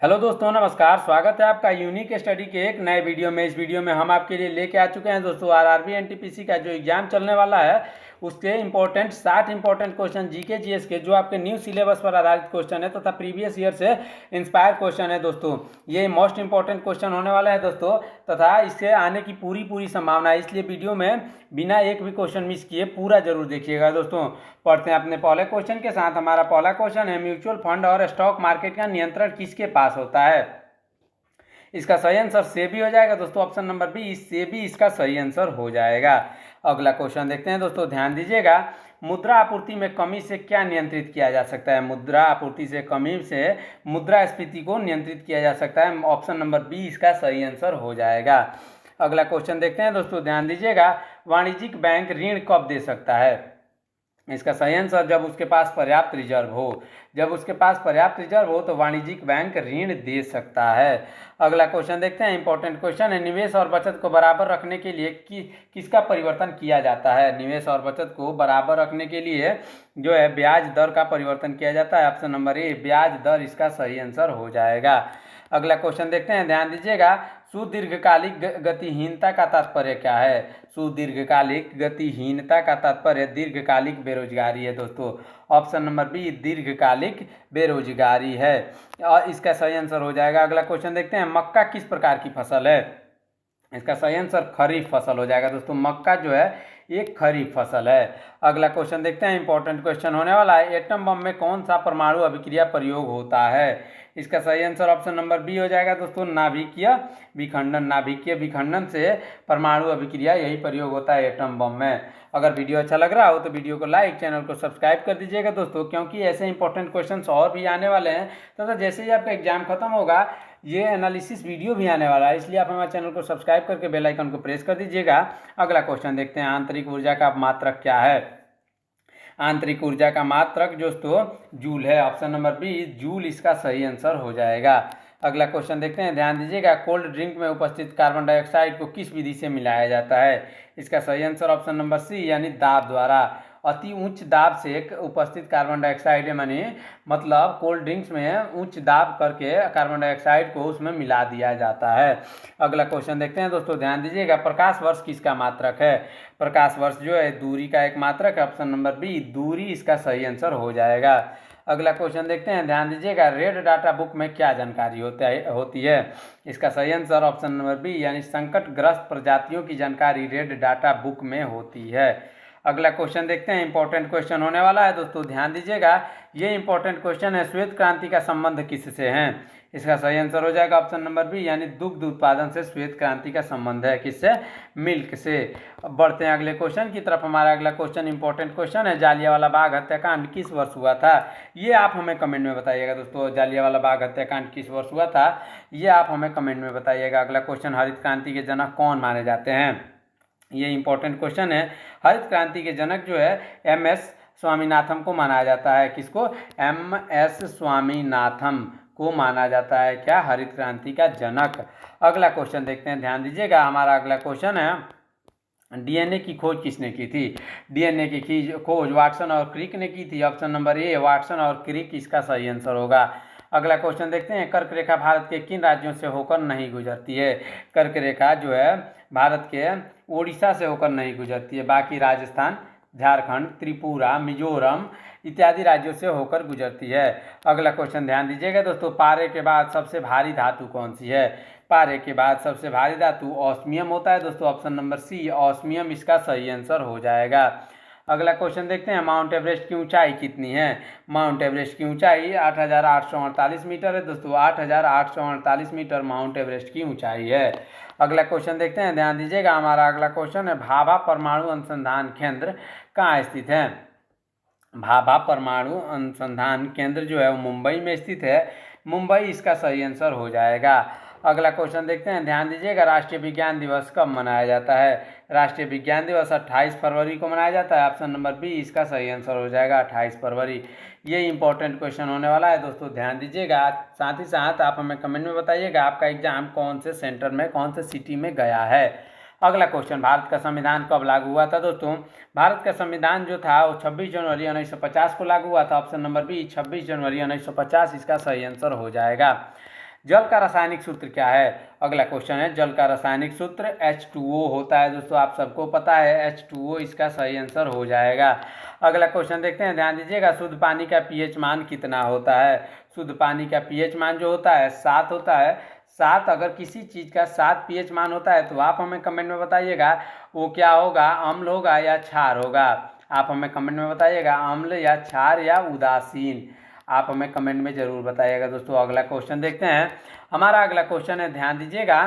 Hello दोस्तों, नमस्कार। स्वागत है आपका यूनिक स्टडी के एक नए वीडियो में। इस वीडियो में हम आपके लिए लेके आ चुके हैं दोस्तों आरआरबी एनटीपीसी का जो एग्जाम चलने वाला है उसके important 60 important question GK GS के, जो आपके न्यू सिलेबस पर आधारित क्वेश्चन है तथा प्रीवियस ईयर से इंस्पायर क्वेश्चन है दोस्तों। ये मोस्ट इंपॉर्टेंट क्वेश्चन होने वाला है दोस्तों, तथा इससे आने की पूरी संभावना है। इसलिए वीडियो में बिना एक भी क्वेश्चन मिस किए पूरा जरूर देखिएगा दोस्तों। पढ़ते हैं अपने पहले क्वेश्चन के साथ। हमारा पहला क्वेश्चन है, म्यूचुअल फंड और स्टॉक मार्केट का नियंत्रण किसके पास होता है? इसका सही आंसर सेबी हो जाएगा दोस्तों। ऑप्शन नंबर बी सेबी इसका सही आंसर हो जाएगा। अगला क्वेश्चन देखते हैं दोस्तों, ध्यान दीजिएगा। मुद्रा आपूर्ति में कमी से क्या नियंत्रित किया जा सकता है? मुद्रा आपूर्ति से कमी से मुद्रास्फीति को नियंत्रित किया जा सकता है। ऑप्शन नंबर बी इसका सही आंसर हो जाएगा। अगला क्वेश्चन देखते हैं दोस्तों, ध्यान दीजिएगा। वाणिज्यिक बैंक ऋण कब दे सकता है? इसका सही आंसर जब उसके पास पर्याप्त रिजर्व हो। जब उसके पास पर्याप्त रिजर्व हो तो वाणिज्यिक बैंक ऋण दे सकता है। अगला क्वेश्चन देखते हैं, इंपॉर्टेंट क्वेश्चन है। निवेश और बचत को बराबर रखने के लिए किसका परिवर्तन किया जाता है? निवेश और बचत को बराबर रखने के लिए जो है ब्याज दर का परिवर्तन किया जाता है। ऑप्शन नंबर ए ब्याज दर इसका सही आंसर हो जाएगा। अगला क्वेश्चन देखते हैं, ध्यान दीजिएगा। सुदीर्घकालिक गतिहीनता का तात्पर्य क्या है? सुदीर्घकालिक गतिहीनता का तात्पर्य दीर्घकालिक बेरोजगारी है दोस्तों। ऑप्शन नंबर बी दीर्घकालिक बेरोजगारी है और इसका सही आंसर हो जाएगा। अगला क्वेश्चन देखते हैं, मक्का किस प्रकार की फसल है? इसका सही आंसर खरीफ फसल हो जाएगा दोस्तों। मक्का जो है एक खरीफ फसल है। अगला क्वेश्चन देखते हैं, इंपॉर्टेंट क्वेश्चन होने वाला है। एटम बम में कौन सा परमाणु अभिक्रिया प्रयोग होता है? इसका सही आंसर ऑप्शन नंबर बी हो जाएगा दोस्तों, नाभिकीय विखंडन। नाभिकीय विखंडन से परमाणु अभिक्रिया यही प्रयोग होता है एटम बम में। अगर वीडियो अच्छा लग रहा हो तो वीडियो को लाइक, चैनल को सब्सक्राइब कर दीजिएगा दोस्तों, क्योंकि ऐसे इंपॉर्टेंट क्वेश्चन और भी आने वाले हैं तथा जैसे ही आपका एग्जाम खत्म होगा ये एनालिसिस वीडियो भी आने वाला है। इसलिए आप हमारे चैनल को सब्सक्राइब करके बेल आइकन को प्रेस कर दीजिएगा। अगला क्वेश्चन देखते हैं, आंतरिक ऊर्जा का मात्रक क्या है? आंतरिक ऊर्जा का मात्रक दोस्तों जूल है। ऑप्शन नंबर बी जूल इसका सही आंसर हो जाएगा। अगला क्वेश्चन देखते हैं, ध्यान दीजिएगा। कोल्ड ड्रिंक में उपस्थित कार्बन डाइऑक्साइड को किस विधि से मिलाया जाता है? इसका सही आंसर ऑप्शन नंबर सी यानी दाब द्वारा। अति उच्च दाब से उपस्थित कार्बन डाइऑक्साइड मानी मतलब कोल्ड ड्रिंक्स में उच्च दाब करके कार्बन डाइऑक्साइड को उसमें मिला दिया जाता है। अगला क्वेश्चन देखते हैं दोस्तों, ध्यान दीजिएगा। प्रकाश वर्ष किसका मात्रक है? प्रकाश वर्ष जो है दूरी का एक मात्रक है। ऑप्शन नंबर बी दूरी इसका सही आंसर हो जाएगा। अगला क्वेश्चन देखते हैं, ध्यान दीजिएगा। रेड डाटा बुक में क्या जानकारी होती है? इसका सही आंसर ऑप्शन नंबर बी यानी संकटग्रस्त प्रजातियों की जानकारी रेड डाटा बुक में होती है। अगला क्वेश्चन देखते हैं, इंपॉर्टेंट क्वेश्चन होने वाला है दोस्तों, ध्यान दीजिएगा। ये इंपॉर्टेंट क्वेश्चन है, श्वेत क्रांति का संबंध किससे है? इसका सही आंसर हो जाएगा ऑप्शन नंबर बी यानी दुग्ध उत्पादन से श्वेत क्रांति का संबंध है। किससे? मिल्क से। अब बढ़ते हैं अगले क्वेश्चन की तरफ। हमारा अगला क्वेश्चन इंपॉर्टेंट क्वेश्चन है, जालियांवाला बाग हत्याकांड किस वर्ष हुआ था? ये आप हमें कमेंट में बताइएगा दोस्तों। जालियांवाला बाग हत्याकांड किस वर्ष हुआ था ये आप हमें कमेंट में बताइएगा। अगला क्वेश्चन, हरित क्रांति के जनक कौन माने जाते हैं? ये इंपॉर्टेंट क्वेश्चन है। हरित क्रांति के जनक जो है एम.एस. स्वामीनाथन को माना जाता है। किसको? एम.एस. स्वामीनाथन को माना जाता है क्या हरित क्रांति का जनक। अगला क्वेश्चन देखते हैं, ध्यान दीजिएगा। हमारा अगला क्वेश्चन है, डीएनए की खोज किसने की थी? डीएनए की खोज वाटसन और क्रिक ने की थी। ऑप्शन नंबर ए वाटसन और क्रिक इसका सही आंसर होगा। अगला क्वेश्चन देखते हैं, कर्क रेखा भारत के किन राज्यों से होकर नहीं गुजरती है? कर्क रेखा जो है भारत के उड़ीसा से होकर नहीं गुजरती है, बाकी राजस्थान, झारखंड, त्रिपुरा, मिजोरम इत्यादि राज्यों से होकर गुजरती है। अगला क्वेश्चन ध्यान दीजिएगा दोस्तों, पारे के बाद सबसे भारी धातु कौन सी है? पारे के बाद सबसे भारी धातु ऑस्मियम होता है दोस्तों। ऑप्शन नंबर सी ऑस्मियम इसका सही आंसर हो जाएगा। अगला क्वेश्चन देखते हैं, माउंट एवरेस्ट की ऊंचाई कितनी है? माउंट एवरेस्ट की ऊंचाई 8,848 मीटर है दोस्तों। 8,848 मीटर माउंट एवरेस्ट की ऊंचाई है। अगला क्वेश्चन देखते हैं, ध्यान दीजिएगा। हमारा अगला क्वेश्चन है, भाभा परमाणु अनुसंधान केंद्र कहाँ स्थित है? भाभा परमाणु अनुसंधान केंद्र जो है वो मुंबई में स्थित है। मुंबई इसका सही आंसर हो जाएगा। अगला क्वेश्चन देखते हैं, ध्यान दीजिएगा। राष्ट्रीय विज्ञान दिवस कब मनाया जाता है? राष्ट्रीय विज्ञान दिवस 28 फरवरी को मनाया जाता है। ऑप्शन नंबर बी इसका सही आंसर हो जाएगा 28 फरवरी। ये इंपॉर्टेंट क्वेश्चन होने वाला है दोस्तों, ध्यान दीजिएगा। साथ ही साथ आप हमें कमेंट में बताइएगा आपका एग्जाम कौन से सेंटर में, कौन से सिटी में गया है। अगला क्वेश्चन, भारत का संविधान कब लागू हुआ था दोस्तों? भारत का संविधान जो था वो 26 जनवरी 1950 को लागू हुआ था। ऑप्शन नंबर बी 26 जनवरी 1950 इसका सही आंसर हो जाएगा। जल का रासायनिक सूत्र क्या है? अगला क्वेश्चन है, जल का रासायनिक सूत्र H2O होता है दोस्तों, आप सबको पता है H2O इसका सही आंसर हो जाएगा। अगला क्वेश्चन देखते हैं, ध्यान दीजिएगा, शुद्ध पानी का पीएच मान कितना होता है? शुद्ध पानी का पीएच मान जो होता है 7 होता है। 7, अगर किसी चीज़ का 7 पीएच मान होता है तो आप हमें कमेंट में बताइएगा वो क्या होगा, अम्ल होगा या क्षार होगा? आप हमें कमेंट में बताइएगा अम्ल या क्षार या उदासीन, आप हमें कमेंट में ज़रूर बताइएगा दोस्तों। अगला क्वेश्चन देखते हैं, हमारा अगला क्वेश्चन है, ध्यान दीजिएगा,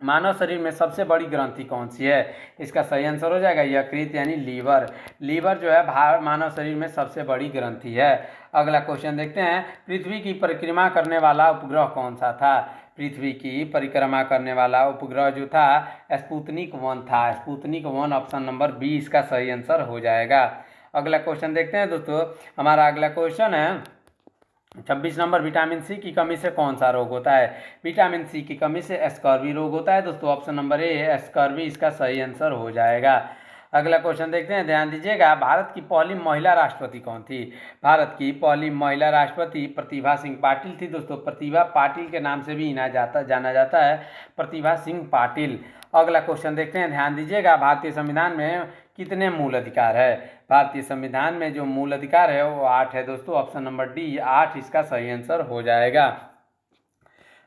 मानव शरीर में सबसे बड़ी ग्रंथि कौन सी है? इसका सही आंसर हो जाएगा यकृत यानी लीवर। लीवर जो है मानव शरीर में सबसे बड़ी ग्रंथि है। अगला क्वेश्चन देखते हैं, पृथ्वी की परिक्रमा करने वाला उपग्रह कौन सा था? पृथ्वी की परिक्रमा करने वाला उपग्रह जो था स्पुतनिक 1 था। स्पुतनिक 1 ऑप्शन नंबर बी इसका सही आंसर हो जाएगा। अगला क्वेश्चन देखते हैं दोस्तों, हमारा अगला क्वेश्चन है 26 नंबर, विटामिन सी की कमी से कौन सा रोग होता है? विटामिन सी की कमी से स्कर्वी रोग होता है दोस्तों, ऑप्शन नंबर ए स्कर्वी इसका सही आंसर हो जाएगा। अगला क्वेश्चन देखते हैं, ध्यान दीजिएगा, भारत की पहली महिला राष्ट्रपति कौन थी? भारत की पहली महिला राष्ट्रपति प्रतिभा सिंह पाटिल थी दोस्तों। प्रतिभा पाटिल के नाम से भी जाना जाता है, प्रतिभा सिंह पाटिल। अगला क्वेश्चन देखते हैं, ध्यान दीजिएगा, भारतीय संविधान में कितने मूल अधिकार है? भारतीय संविधान में जो मूल अधिकार है वो 8 है दोस्तों, ऑप्शन नंबर डी 8 इसका सही आंसर हो जाएगा।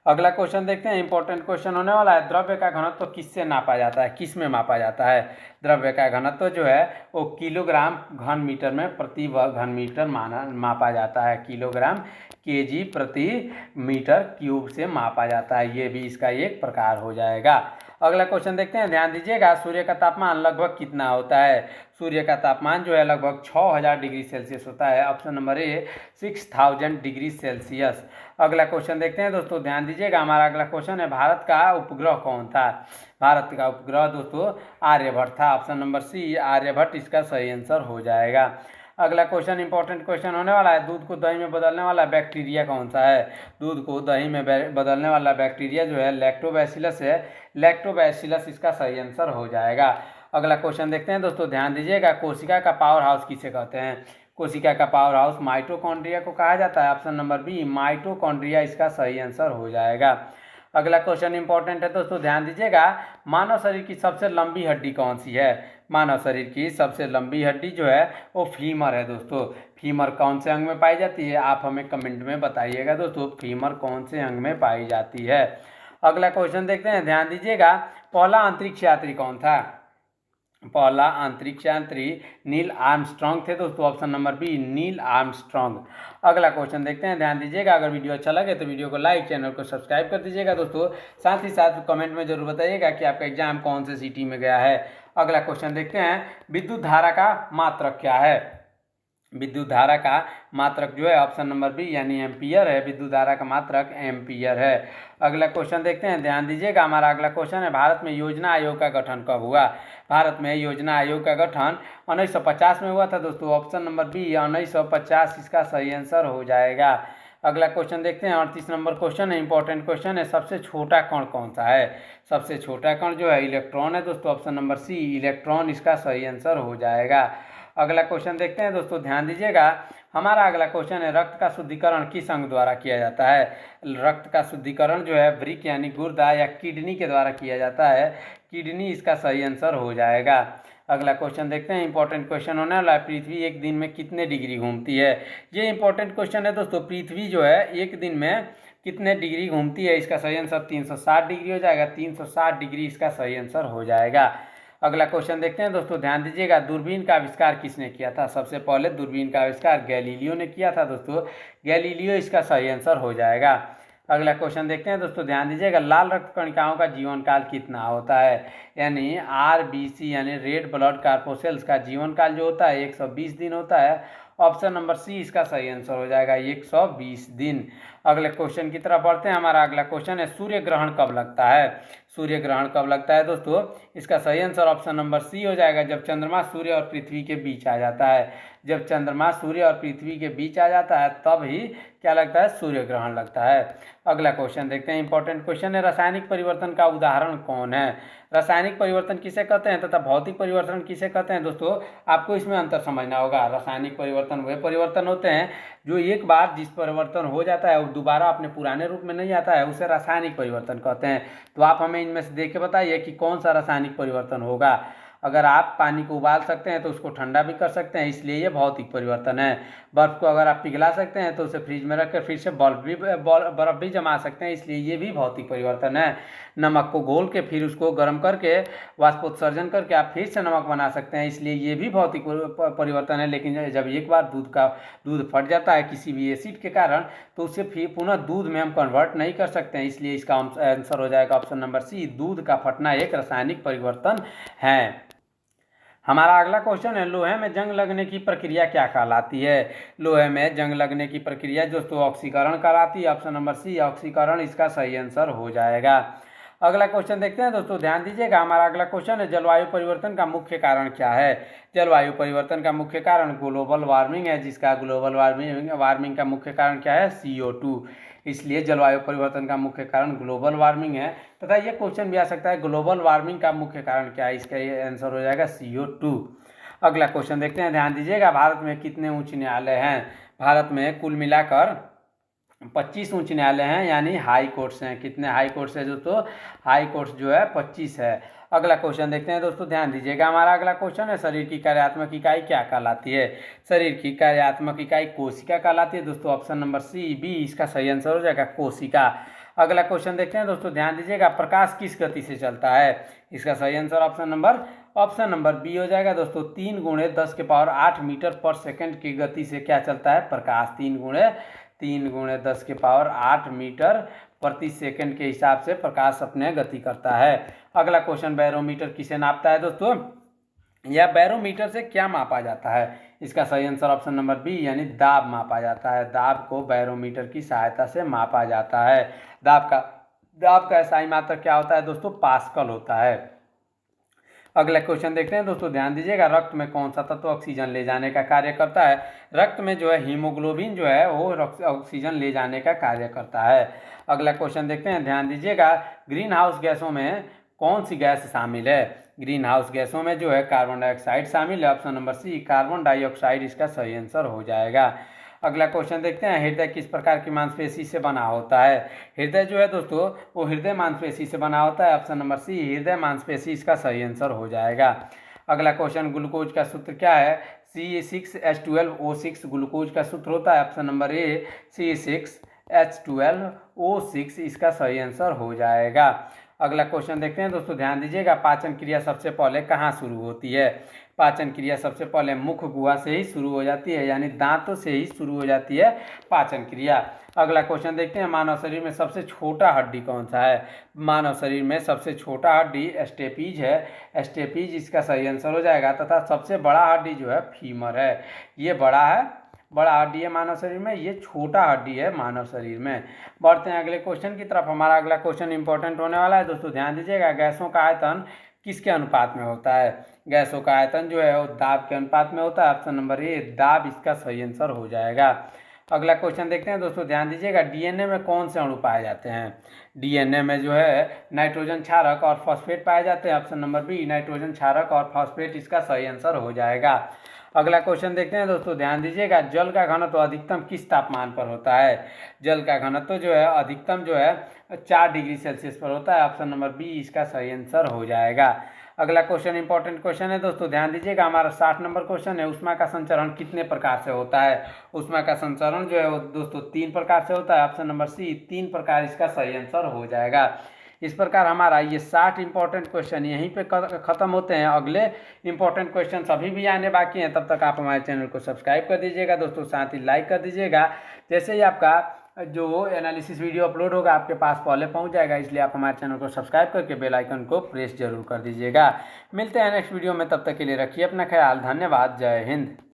अगला क्वेश्चन देखते हैं, इंपॉर्टेंट क्वेश्चन होने वाला है, द्रव्य का घनत्व किससे नापा जाता है? किस में मापा जाता है? द्रव्य का घनत्व जो है वो किलोग्राम घन मीटर में प्रति वर्ग घन मीटर मापा जाता है। किलोग्राम केजी प्रति मीटर क्यूब से मापा जाता है, ये भी इसका एक प्रकार हो जाएगा। अगला क्वेश्चन देखते हैं, ध्यान दीजिएगा, सूर्य का तापमान लगभग कितना होता है? सूर्य का तापमान जो है लगभग 6000 डिग्री सेल्सियस होता है, option number A 6000 degree Celsius. अगला क्वेश्चन देखते हैं दोस्तों, ध्यान दीजिएगा, हमारा अगला क्वेश्चन है, भारत का उपग्रह कौन था? भारत का उपग्रह दोस्तों आर्यभट्ट था, ऑप्शन नंबर सी आर्यभट्ट इसका सही आंसर हो जाएगा। अगला क्वेश्चन इंपॉर्टेंट क्वेश्चन होने वाला है, दूध को दही में बदलने वाला बैक्टीरिया कौन सा है? दूध को दही में बदलने वाला बैक्टीरिया जो है लैक्टोबैसिलस है, लैक्टोबैसिलस इसका सही आंसर हो जाएगा। अगला क्वेश्चन देखते हैं दोस्तों, ध्यान दीजिएगा, कोशिका का पावर हाउस किसे कहते हैं? कोशिका का पावर हाउस माइटोकॉन्ड्रिया को कहा जाता है, ऑप्शन नंबर बी माइटोकॉन्ड्रिया इसका सही आंसर हो जाएगा। अगला क्वेश्चन इंपॉर्टेंट है दोस्तों, ध्यान दीजिएगा, मानव शरीर की सबसे लंबी हड्डी कौन सी है? मानव शरीर की सबसे लंबी हड्डी जो है वो फीमर है दोस्तों। फीमर कौन से अंग में पाई जाती है? आप हमें कमेंट में बताइएगा दोस्तों, फीमर कौन से अंग में पाई जाती है। अगला क्वेश्चन देखते हैं, ध्यान दीजिएगा, पहला अंतरिक्ष यात्री कौन था? पहला अंतरिक्ष यात्री नील आर्मस्ट्रॉन्ग थे दोस्तों, option number B Neil Armstrong. अगला क्वेश्चन देखते हैं, ध्यान दीजिएगा, अगर वीडियो अच्छा लगे तो वीडियो को लाइक, चैनल को सब्सक्राइब कर दीजिएगा दोस्तों। साथ ही साथ कमेंट में जरूर बताइएगा कि आपका एग्जाम कौन से सिटी में गया है। अगला क्वेश्चन देखते हैं, विद्युत धारा का मात्रक क्या है? विद्युत धारा का मात्रक जो है ऑप्शन नंबर बी यानी एम्पियर है, विद्युत धारा का मात्रक एम्पियर है। अगला क्वेश्चन देखते हैं, ध्यान दीजिएगा, हमारा अगला क्वेश्चन है, भारत में योजना आयोग का गठन कब हुआ? भारत में योजना आयोग का गठन 1950 में हुआ था दोस्तों, ऑप्शन नंबर बी 1950 इसका सही आंसर हो जाएगा। अगला क्वेश्चन देखते हैं, 38 नंबर क्वेश्चन है, इंपॉर्टेंट क्वेश्चन है, सबसे छोटा कण कौन सा है? सबसे छोटा कण जो है इलेक्ट्रॉन है दोस्तों, ऑप्शन नंबर सी इलेक्ट्रॉन इसका सही आंसर हो जाएगा। अगला क्वेश्चन देखते हैं दोस्तों, ध्यान दीजिएगा, हमारा अगला क्वेश्चन है, रक्त का शुद्धिकरण किस अंग द्वारा किया जाता है? रक्त का शुद्धिकरण जो है वृक्क यानी गुर्दा या किडनी के द्वारा किया जाता है, किडनी इसका सही आंसर हो जाएगा। अगला क्वेश्चन देखते हैं, इंपॉर्टेंट क्वेश्चन होने वाला है, पृथ्वी एक दिन में कितने डिग्री घूमती है? ये इंपॉर्टेंट क्वेश्चन है दोस्तों, पृथ्वी जो है एक दिन में कितने डिग्री घूमती है? इसका सही आंसर 360 डिग्री हो जाएगा, 360 डिग्री इसका सही आंसर हो जाएगा। अगला क्वेश्चन देखते हैं दोस्तों, ध्यान दीजिएगा, दूरबीन का आविष्कार किसने किया था? सबसे पहले दूरबीन का आविष्कार गैलीलियो ने किया था दोस्तों, गैलीलियो इसका सही आंसर हो जाएगा। अगला क्वेश्चन देखते हैं दोस्तों, ध्यान दीजिएगा, लाल रक्त कणिकाओं का जीवन काल कितना होता है? यानी RBC यानी रेड ब्लड कार्पोसेल्स का जीवन काल जो होता है 120 दिन होता है, ऑप्शन नंबर सी इसका सही आंसर हो जाएगा 120 दिन। अगले क्वेश्चन की तरफ बढ़ते हैं, हमारा अगला क्वेश्चन है, सूर्य ग्रहण कब लगता है? सूर्य ग्रहण कब लगता है दोस्तों? इसका सही आंसर ऑप्शन नंबर सी हो जाएगा, जब चंद्रमा सूर्य और पृथ्वी के बीच आ जाता है। जब चंद्रमा सूर्य और पृथ्वी के बीच आ जाता है तब ही क्या लगता है? सूर्य ग्रहण लगता है। अगला क्वेश्चन देखते हैं, इंपॉर्टेंट क्वेश्चन है, रासायनिक परिवर्तन का उदाहरण कौन है? रासायनिक परिवर्तन किसे कहते हैं तथा भौतिक परिवर्तन किसे कहते हैं दोस्तों? आपको इसमें अंतर समझना होगा। रासायनिक परिवर्तन वे परिवर्तन होते हैं जो एक बार जिस परिवर्तन हो जाता है वो दोबारा अपने पुराने रूप में नहीं आता है, उसे रासायनिक परिवर्तन कहते हैं। तो आप हमें इनमें से देख के बताइए कि कौन सा रासायनिक परिवर्तन होगा। अगर आप पानी को उबाल सकते हैं तो उसको ठंडा भी कर सकते हैं, इसलिए ये भौतिक परिवर्तन है। बर्फ़ को अगर आप पिघला सकते हैं तो उसे फ्रिज में रखकर फिर से बर्फ़ भी जमा सकते हैं, इसलिए ये भी भौतिक परिवर्तन है। नमक को घोल के फिर उसको गर्म करके वाष्पोत्सर्जन करके आप फिर से नमक बना सकते हैं, इसलिए ये भी भौतिक परिवर्तन है। लेकिन जब एक बार दूध फट जाता है किसी भी एसिड के कारण तो उसे फिर पुनः दूध में हम कन्वर्ट नहीं कर सकते हैं, इसलिए इसका आंसर हो जाएगा ऑप्शन नंबर सी, दूध का फटना एक रासायनिक परिवर्तन है। हमारा अगला क्वेश्चन है, लोहे में जंग लगने की प्रक्रिया क्या कहलाती है? लोहे में जंग लगने की प्रक्रिया दोस्तों ऑक्सीकरण कहलाती है। ऑप्शन नंबर सी ऑक्सीकरण इसका सही आंसर हो जाएगा। अगला क्वेश्चन देखते हैं दोस्तों, ध्यान दीजिएगा। हमारा अगला क्वेश्चन है, जलवायु परिवर्तन का मुख्य कारण क्या है? जलवायु परिवर्तन का मुख्य कारण ग्लोबल वार्मिंग है, जिसका ग्लोबल वार्मिंग का मुख्य कारण क्या है? CO2। इसलिए जलवायु परिवर्तन का मुख्य कारण ग्लोबल वार्मिंग है। तथा ये क्वेश्चन भी आ सकता है, ग्लोबल वार्मिंग का मुख्य कारण क्या है? इसका ये आंसर हो जाएगा CO2। अगला क्वेश्चन देखते हैं, ध्यान दीजिएगा। भारत में कितने उच्च न्यायालय हैं? भारत में कुल मिलाकर 25 उच्च न्यायालय हैं, यानी हाई कोर्ट्स हैं। कितने हाई कोर्ट्स है दोस्तों? हाई कोर्ट्स जो है 25 है। अगला क्वेश्चन देखते हैं दोस्तों, ध्यान दीजिएगा। हमारा अगला क्वेश्चन है, शरीर की कार्यात्मक इकाई क्या कहलाती है? शरीर की कार्यात्मक इकाई कोशिका कहलाती है दोस्तों। ऑप्शन नंबर सी बी इसका सही आंसर हो जाएगा, कोशिका। अगला क्वेश्चन देखते हैं दोस्तों, ध्यान दीजिएगा। प्रकाश किस गति से चलता है? इसका सही आंसर ऑप्शन नंबर बी हो जाएगा दोस्तों, 3 × 10⁸ मीटर पर सेकंड की गति से क्या चलता है? प्रकाश 3 × 10⁸ मीटर प्रति सेकंड के हिसाब से प्रकाश अपने गति करता है। अगला क्वेश्चन, बैरोमीटर किसे नापता है दोस्तों? या बैरोमीटर से क्या मापा जाता है? इसका सही आंसर ऑप्शन नंबर बी, यानी दाब मापा जाता है। दाब को बैरोमीटर की सहायता से मापा जाता है। दाब का SI मात्रक क्या होता है दोस्तों? पास्कल होता है। अगला क्वेश्चन देखते हैं दोस्तों, ध्यान दीजिएगा। रक्त में कौन सा तत्व ऑक्सीजन ले जाने का कार्य करता है? रक्त में जो है हीमोग्लोबिन जो है वो ऑक्सीजन ले जाने का कार्य करता है। अगला क्वेश्चन देखते हैं, ध्यान दीजिएगा। ग्रीन हाउस गैसों में कौन सी गैस शामिल है? ग्रीन हाउस गैसों में जो है कार्बन डाइऑक्साइड शामिल है। Option number C carbon dioxide इसका सही आंसर हो जाएगा। अगला क्वेश्चन देखते हैं, हृदय किस प्रकार की मांसपेशी से बना होता है? हृदय जो है दोस्तों वो हृदय मांसपेशी से बना होता है। ऑप्शन नंबर सी हृदय मांसपेशी इसका सही आंसर हो जाएगा। अगला क्वेश्चन, ग्लूकोज का सूत्र क्या है? C6H12O6 ग्लूकोज का सूत्र होता है। ऑप्शन नंबर ए C6H12O6 इसका सही आंसर हो जाएगा। अगला क्वेश्चन देखते हैं दोस्तों, ध्यान दीजिएगा। पाचन क्रिया सबसे पहले कहाँ शुरू होती है? पाचन क्रिया सबसे पहले मुख गुहा से ही शुरू हो जाती है, यानी दांतों से ही शुरू हो जाती है पाचन क्रिया। अगला क्वेश्चन देखते हैं, मानव शरीर में सबसे छोटा हड्डी कौन सा है? मानव शरीर में सबसे छोटा हड्डी स्टेपीज है। स्टेपीज इसका सही आंसर हो जाएगा। तथा सबसे बड़ा हड्डी जो है फीमर है। ये बड़ा हड्डी है मानव शरीर में, ये छोटा हड्डी है मानव शरीर में। बढ़ते हैं अगले क्वेश्चन की तरफ। हमारा अगला क्वेश्चन इंपॉर्टेंट होने वाला है दोस्तों, ध्यान दीजिएगा। गैसों का आयतन किसके अनुपात में होता है? गैसों का आयतन जो है वो दाब के अनुपात में होता है। ऑप्शन नंबर ए दाब इसका सही आंसर हो जाएगा। अगला क्वेश्चन देखते हैं दोस्तों, ध्यान दीजिएगा। DNA में कौन से अणु पाए जाते हैं? DNA में जो है नाइट्रोजन क्षारक और फॉस्फेट पाए जाते हैं। ऑप्शन नंबर बी नाइट्रोजन क्षारक और फॉस्फेट इसका सही आंसर हो जाएगा। अगला क्वेश्चन देखते हैं दोस्तों, ध्यान दीजिएगा। जल का घनत्व अधिकतम किस तापमान पर होता है? जल का घनत्व जो है अधिकतम जो है 4 डिग्री सेल्सियस पर होता है। ऑप्शन नंबर बी इसका सही आंसर हो जाएगा। अगला क्वेश्चन इंपॉर्टेंट क्वेश्चन है दोस्तों, ध्यान दीजिएगा। हमारा 60 नंबर क्वेश्चन है, ऊष्मा का संचरण कितने प्रकार से होता है? ऊष्मा का संचरण जो है वो दोस्तों 3 प्रकार से होता है। ऑप्शन नंबर सी 3 प्रकार इसका सही आंसर हो जाएगा। इस प्रकार हमारा ये 60 इंपॉर्टेंट क्वेश्चन यहीं पे ख़त्म होते हैं। अगले इंपॉर्टेंट क्वेश्चन अभी भी आने बाकी हैं, तब तक आप हमारे चैनल को सब्सक्राइब कर दीजिएगा दोस्तों, साथ ही लाइक कर दीजिएगा। जैसे ही आपका जो एनालिसिस वीडियो अपलोड होगा आपके पास पहले पहुंच जाएगा, इसलिए आप हमारे चैनल को सब्सक्राइब करके बेल आइकन को प्रेस जरूर कर दीजिएगा। मिलते हैं नेक्स्ट वीडियो में, तब तक के लिए रखिए अपना ख्याल। धन्यवाद। जय हिंद।